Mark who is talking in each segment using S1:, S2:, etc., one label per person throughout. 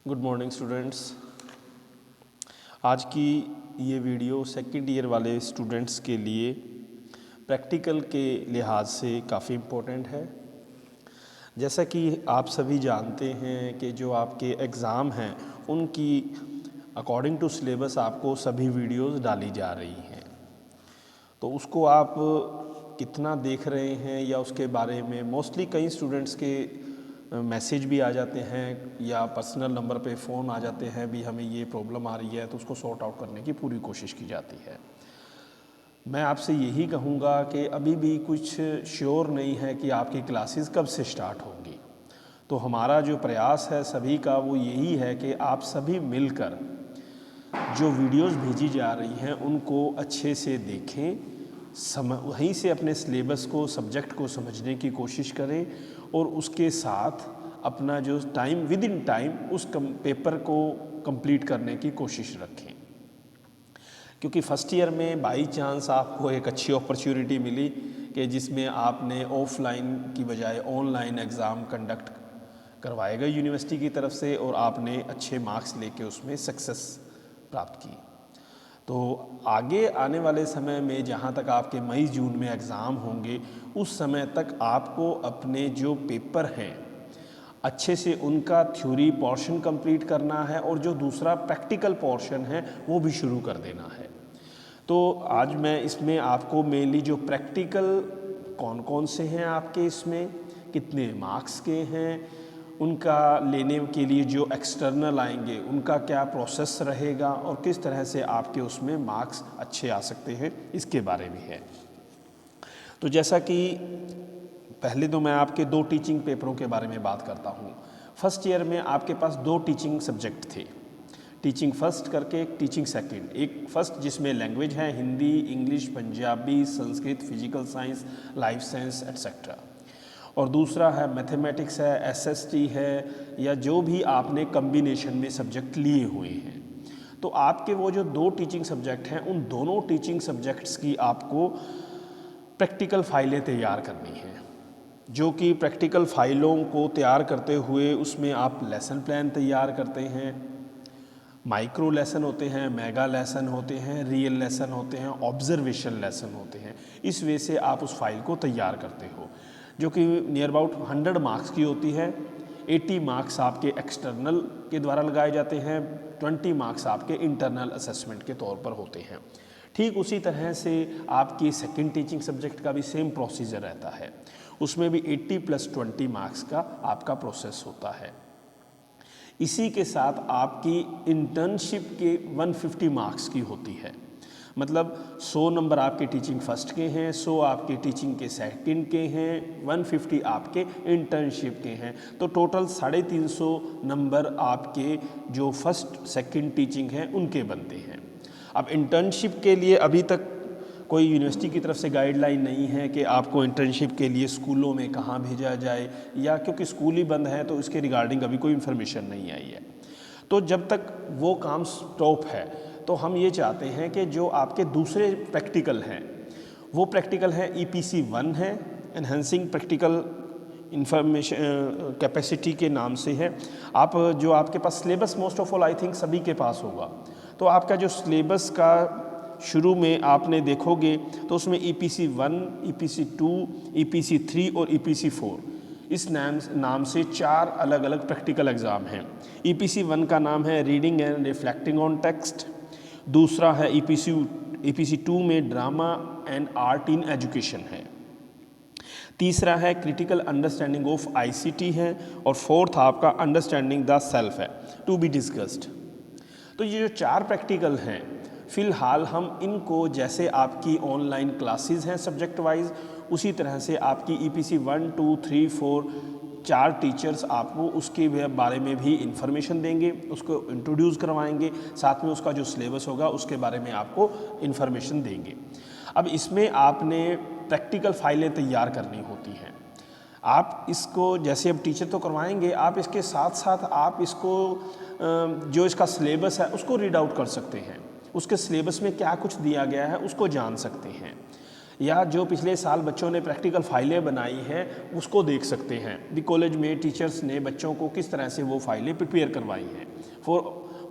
S1: Good morning students. आज की ये वीडियो सेकंड ईयर वाले स्टूडेंट्स के लिए प्रैक्टिकल के लिहाज से काफ़ी इम्पोर्टेंट है। जैसा कि आप सभी जानते हैं कि जो आपके एग्ज़ाम हैं उनकी अकॉर्डिंग टू सिलेबस आपको सभी वीडियोस डाली जा रही हैं, तो उसको आप कितना देख रहे हैं या उसके बारे में मोस्टली कई स्टूडेंट्स के मैसेज भी आ जाते हैं या पर्सनल नंबर पे फ़ोन आ जाते हैं भी हमें ये प्रॉब्लम आ रही है, तो उसको सॉर्ट आउट करने की पूरी कोशिश की जाती है। मैं आपसे यही कहूँगा कि अभी भी कुछ श्योर नहीं है कि आपकी क्लासेस कब से स्टार्ट होंगी, तो हमारा जो प्रयास है सभी का वो यही है कि आप सभी मिलकर जो वीडियोस भेजी जा रही हैं उनको अच्छे से देखें, वहीं से अपने सिलेबस को सब्जेक्ट को समझने की कोशिश करें और उसके साथ अपना जो टाइम विद इन टाइम उस पेपर को कंप्लीट करने की कोशिश रखें। क्योंकि फ़र्स्ट ईयर में बाई चांस आपको एक अच्छी अपॉर्चुनिटी मिली कि जिसमें आपने ऑफलाइन की बजाय ऑनलाइन एग्ज़ाम कंडक्ट करवाए गए यूनिवर्सिटी की तरफ से और आपने अच्छे मार्क्स लेके उसमें सक्सेस प्राप्त की। तो आगे आने वाले समय में जहाँ तक आपके मई जून में एग्ज़ाम होंगे उस समय तक आपको अपने जो पेपर हैं अच्छे से उनका थ्योरी पोर्शन कंप्लीट करना है और जो दूसरा प्रैक्टिकल पोर्शन है वो भी शुरू कर देना है। तो आज मैं इसमें आपको मेनली जो प्रैक्टिकल कौन कौन से हैं आपके इसमें कितने मार्क्स के हैं, उनका लेने के लिए जो एक्सटर्नल आएंगे उनका क्या प्रोसेस रहेगा और किस तरह से आपके उसमें मार्क्स अच्छे आ सकते हैं, इसके बारे में है। तो जैसा कि पहले तो मैं आपके दो टीचिंग पेपरों के बारे में बात करता हूँ। फर्स्ट ईयर में आपके पास दो टीचिंग सब्जेक्ट थे, टीचिंग फर्स्ट करके एक टीचिंग सेकंड। एक फर्स्ट जिसमें लैंग्वेज है Hindi, English, Punjabi, Sanskrit, physical science, life science etcetera, और दूसरा है मैथमेटिक्स है, एसएसटी है, या जो भी आपने कम्बिनेशन में सब्जेक्ट लिए हुए हैं। तो आपके वो जो दो टीचिंग सब्जेक्ट हैं उन दोनों टीचिंग सब्जेक्ट्स की आपको प्रैक्टिकल फाइलें तैयार करनी हैं, जो कि प्रैक्टिकल फाइलों को तैयार करते हुए उसमें आप लेसन प्लान तैयार करते हैं। माइक्रो लेसन होते हैं, मेगा लेसन होते हैं, रियल लेसन होते हैं, ऑब्जर्वेशन लेसन होते हैं। इस वे से आप उस फाइल को तैयार करते हो, जो कि नियर अबाउट 100 मार्क्स की होती है। 80 मार्क्स आपके एक्सटर्नल के द्वारा लगाए जाते हैं, 20 मार्क्स आपके इंटरनल असेसमेंट के तौर पर होते हैं। ठीक उसी तरह से आपकी सेकंड टीचिंग सब्जेक्ट का भी सेम प्रोसीजर रहता है, उसमें भी 80 + 20 मार्क्स का आपका प्रोसेस होता है। इसी के साथ आपकी इंटर्नशिप के 150 मार्क्स की होती है, मतलब 100 नंबर आपके टीचिंग फर्स्ट के हैं, 100 आपके टीचिंग के सेकंड के हैं, 150 आपके इंटर्नशिप के हैं। तो टोटल 350 नंबर आपके जो फर्स्ट सेकंड टीचिंग हैं उनके बनते हैं। अब इंटर्नशिप के लिए अभी तक कोई यूनिवर्सिटी की तरफ से गाइडलाइन नहीं है कि आपको इंटर्नशिप के लिए स्कूलों में कहाँ भेजा जाए, या क्योंकि स्कूल ही बंद है तो इसके रिगार्डिंग अभी कोई इन्फॉर्मेशन नहीं आई है। तो जब तक वो काम स्टॉप है तो हम ये चाहते हैं कि जो आपके दूसरे प्रैक्टिकल हैं वो प्रैक्टिकल है EPC 1 है, एनहेंसिंग प्रैक्टिकल इंफॉर्मेशन कैपेसिटी के नाम से है। आप जो आपके पास syllabus most of all I think सभी के पास होगा, तो आपका जो सिलेबस का शुरू में आपने देखोगे तो उसमें EPC 1, EPC 2, EPC 3 और EPC 4 इस नाम से 4 अलग अलग प्रैक्टिकल एग्ज़ाम हैं। EPC 1 का नाम है reading and reflecting on text, दूसरा है EPC 2 में drama and art in education है, तीसरा है क्रिटिकल अंडरस्टैंडिंग ऑफ ICT है, और फोर्थ आपका अंडरस्टैंडिंग द सेल्फ है, टू बी डिस्कस्ड। तो ये जो 4 प्रैक्टिकल हैं फ़िलहाल हम इनको जैसे आपकी ऑनलाइन क्लासेस हैं सब्जेक्ट वाइज, उसी तरह से आपकी EPC 1, 2, 3, 4 4 टीचर्स आपको उसके बारे में भी इंफॉर्मेशन देंगे, उसको इंट्रोड्यूस करवाएंगे, साथ में उसका जो सिलेबस होगा उसके बारे में आपको इंफॉर्मेशन देंगे। अब इसमें आपने प्रैक्टिकल फाइलें तैयार करनी होती हैं। आप इसको जैसे अब टीचर तो करवाएंगे, आप इसके साथ साथ आप इसको जो इसका सिलेबस है उसको रीड आउट कर सकते हैं, उसके सिलेबस में क्या कुछ दिया गया है उसको जान सकते हैं। या जो पिछले साल बच्चों ने प्रैक्टिकल फाइलें बनाई हैं उसको देख सकते हैं भी कॉलेज में टीचर्स ने बच्चों को किस तरह से वो फाइलें प्रिपेयर करवाई हैं फॉर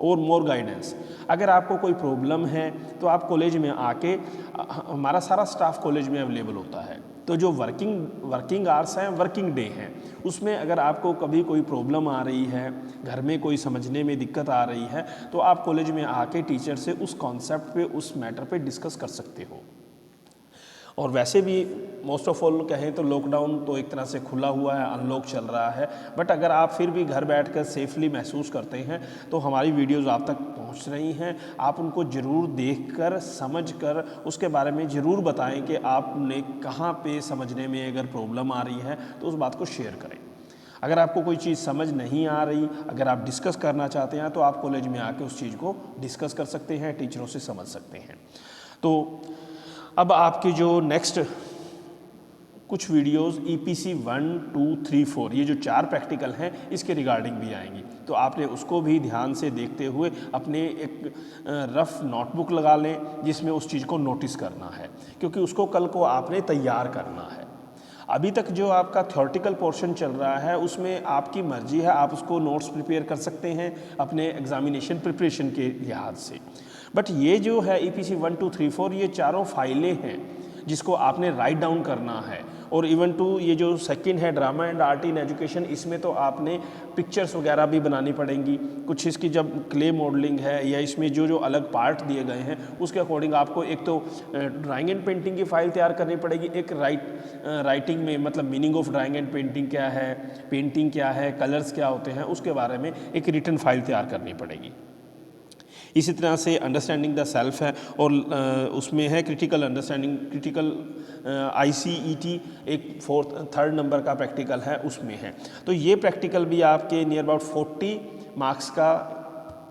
S1: और मोर गाइडेंस। अगर आपको कोई प्रॉब्लम है तो आप कॉलेज में आके, हमारा सारा स्टाफ कॉलेज में अवेलेबल होता है, तो जो वर्किंग आवर्स हैं, वर्किंग डे हैं, उसमें अगर आपको कभी कोई प्रॉब्लम आ रही है, घर में कोई समझने में दिक्कत आ रही है, तो आप कॉलेज में आके टीचर से उस कॉन्सेप्ट पे, उस मैटर पे डिस्कस कर सकते हो। और वैसे भी मोस्ट ऑफ ऑल कहें तो लॉकडाउन तो एक तरह से खुला हुआ है, अनलॉक चल रहा है, बट अगर आप फिर भी घर बैठकर सेफली महसूस करते हैं तो हमारी वीडियोस आप तक पहुंच रही हैं। आप उनको ज़रूर देखकर, समझकर उसके बारे में ज़रूर बताएं कि आपने कहाँ पे समझने में अगर प्रॉब्लम आ रही है तो उस बात को शेयर करें। अगर आपको कोई चीज़ समझ नहीं आ रही, अगर आप डिस्कस करना चाहते हैं तो आप कॉलेज में आके उस चीज़ को डिस्कस कर सकते हैं, टीचरों से समझ सकते हैं। तो अब आपकी जो नेक्स्ट कुछ वीडियोस EPC 1, 2, 3, 4 ये जो 4 प्रैक्टिकल हैं इसके रिगार्डिंग भी आएंगी, तो आपने उसको भी ध्यान से देखते हुए अपने एक रफ नोटबुक लगा लें जिसमें उस चीज़ को नोटिस करना है, क्योंकि उसको कल को आपने तैयार करना है। अभी तक जो आपका थ्योरेटिकल पोर्शन चल रहा है उसमें आपकी मर्जी है, आप उसको नोट्स प्रिपेयर कर सकते हैं अपने एग्जामिनेशन प्रिपरेशन के लिहाज से, बट ये जो है EPC 1, 2, 3, 4 ये चारों फाइलें हैं जिसको आपने राइट डाउन करना है। और इवन टू ये जो सेकंड है drama and art in education, इसमें तो आपने पिक्चर्स वगैरह भी बनानी पड़ेंगी कुछ, इसकी जब क्ले मॉडलिंग है या इसमें जो जो अलग पार्ट दिए गए हैं उसके अकॉर्डिंग आपको एक तो ड्राइंग एंड पेंटिंग की फ़ाइल तैयार करनी पड़ेगी, एक राइटिंग में मतलब meaning of drawing and painting क्या है, पेंटिंग क्या है, कलर्स क्या होते हैं, उसके बारे में एक रिटन फाइल तैयार करनी पड़ेगी। इसी तरह से अंडरस्टैंडिंग द सेल्फ है और उसमें है क्रिटिकल अंडरस्टैंडिंग, क्रिटिकल ICET एक 3rd नंबर का प्रैक्टिकल है उसमें है। तो ये प्रैक्टिकल भी आपके नियर अबाउट 40 मार्क्स का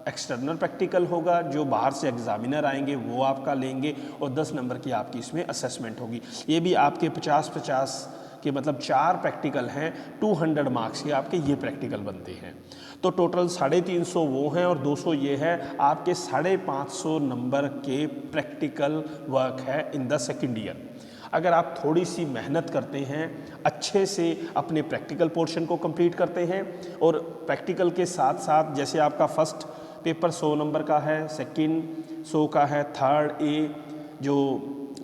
S1: एक्सटर्नल प्रैक्टिकल होगा, जो बाहर से एग्जामिनर आएंगे वो आपका लेंगे, और 10 नंबर की आपकी इसमें असेसमेंट होगी। ये भी आपके 50-50 के मतलब 4 प्रैक्टिकल हैं, 200 मार्क्स के आपके ये प्रैक्टिकल बनते हैं। तो टोटल 350 वो हैं और 200 ये है, आपके 550 नंबर के प्रैक्टिकल वर्क है इन द सेकेंड ईयर। अगर आप थोड़ी सी मेहनत करते हैं, अच्छे से अपने प्रैक्टिकल पोर्शन को कंप्लीट करते हैं, और प्रैक्टिकल के साथ साथ जैसे आपका फर्स्ट पेपर 100 नंबर का है, सेकंड 100 का है, थर्ड जो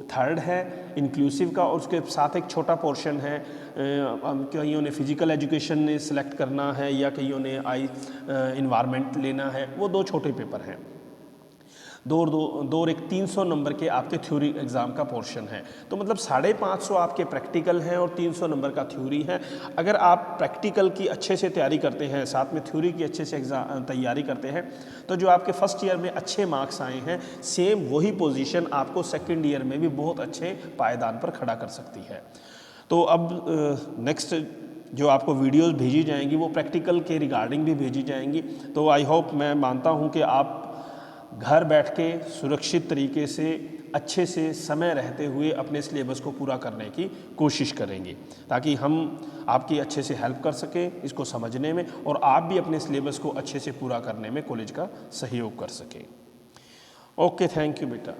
S1: थर्ड है इंक्लूसिव का, और उसके साथ एक छोटा पोर्शन है, कईयों ने फिजिकल एजुकेशन ने सिलेक्ट करना है या कईयों ने इन्वायरमेंट लेना है, वो 2 छोटे पेपर हैं। दो एक 300 नंबर के आपके थ्योरी एग्ज़ाम का पोर्शन है। तो मतलब 550 आपके प्रैक्टिकल हैं और 300 नंबर का थ्योरी है। अगर आप प्रैक्टिकल की अच्छे से तैयारी करते हैं, साथ में थ्योरी की अच्छे से तैयारी करते हैं, तो जो आपके फर्स्ट ईयर में अच्छे मार्क्स आए हैं, सेम वही पोजीशन आपको सेकंड ईयर में भी बहुत अच्छे पायदान पर खड़ा कर सकती है। तो अब नेक्स्ट जो आपको वीडियोस भेजी जाएंगी वो प्रैक्टिकल के रिगार्डिंग भी भेजी जाएंगी। तो आई होप, मैं मानता हूँ कि आप घर बैठ के सुरक्षित तरीके से अच्छे से समय रहते हुए अपने सिलेबस को पूरा करने की कोशिश करेंगे, ताकि हम आपकी अच्छे से हेल्प कर सकें इसको समझने में, और आप भी अपने सिलेबस को अच्छे से पूरा करने में कॉलेज का सहयोग कर सकें। ओके, थैंक यू बेटा।